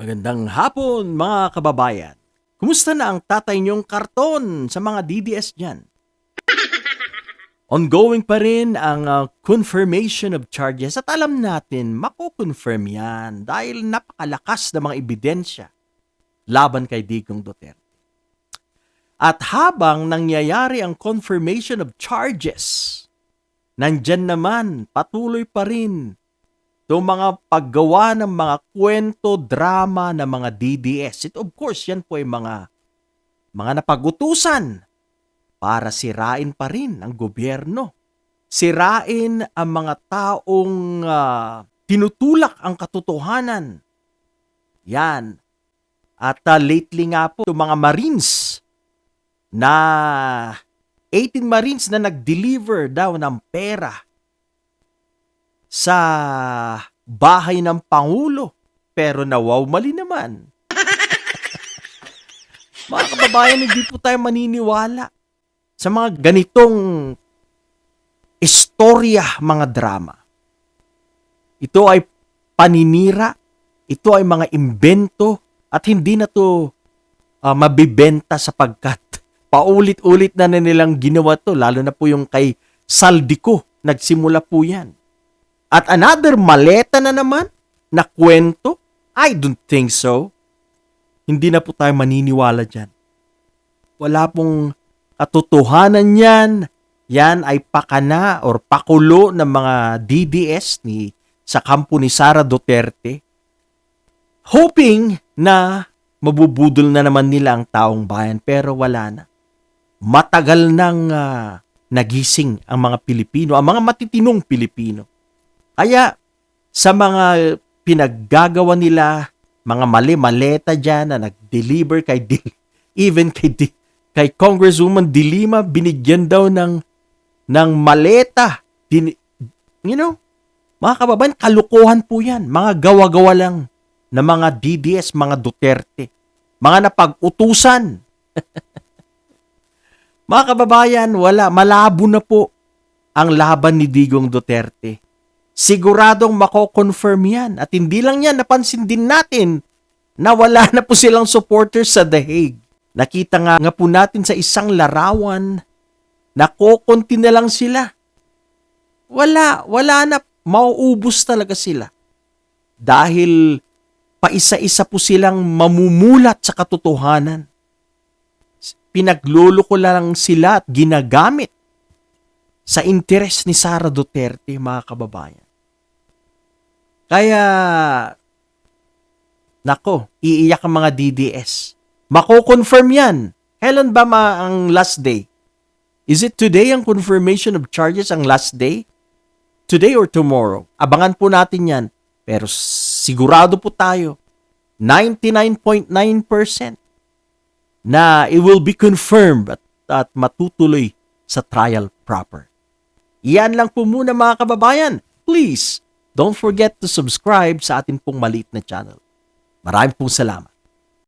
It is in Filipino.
Magandang hapon mga kababayan. Kumusta na ang tatay niyong karton sa mga DDS niyan? Ongoing pa rin ang confirmation of charges at alam natin mako-confirm yan dahil napakalakas na mga ebidensya laban kay Digong Duterte. At habang nangyayari ang confirmation of charges, nandyan naman patuloy pa rin itong mga paggawa ng mga kwento, drama ng mga DDS. It, of course, yan po ay mga napag-utusan para sirain pa rin ang gobyerno. Sirain ang mga taong tinutulak ang katotohanan. Yan. At lately nga po, yung mga Marines na 18 Marines na nag-deliver daw ng pera sa bahay ng Pangulo. Pero mali naman. Mga kababayan, hindi po tayo maniniwala sa mga ganitong istorya, mga drama. Ito ay paninira, ito ay mga imbento, at hindi na to mabibenta sapagkat paulit-ulit na nilang ginawa to, lalo na po yung kay Saldico, nagsimula po yan. At another maleta na naman na kwento? I don't think so. Hindi na po tayo maniniwala dyan. Wala pong katotohanan yan. Yan ay pakana or pakulo ng mga DDS sa kampo ni Sara Duterte. Hoping na mabubudol na naman nila ang taong bayan, pero wala na. Matagal nang nagising ang mga Pilipino, ang mga matitinong Pilipino. Kaya sa mga pinaggagawa nila, mga maleta dyan na nag-deliver even kay Congresswoman De Lima, binigyan daw ng maleta. Mga kababayan, kalukuhan po yan. Mga gawa-gawa lang na mga DDS, mga Duterte. Mga napag-utusan. Mga kababayan, malabo na po ang laban ni Digong Duterte. Siguradong mako-confirm yan. At hindi lang yan, napansin din natin na wala na po silang supporters sa The Hague. Nakita nga po natin sa isang larawan na kokonti na lang sila. Wala na, mauubos talaga sila. Dahil paisa-isa po silang mamumulat sa katotohanan. Pinagluloko lang sila at ginagamit sa interes ni Sara Duterte, mga kababayan. Kaya, iiyak ang mga DDS. Mako-confirm yan. Kailan ba ang last day? Is it today ang confirmation of charges ang last day? Today or tomorrow? Abangan po natin yan. Pero sigurado po tayo, 99.9% na it will be confirmed at matutuloy sa trial proper. Yan lang po muna, mga kababayan. Please, don't forget to subscribe sa atin pong maliit na channel. Maraming pong salamat.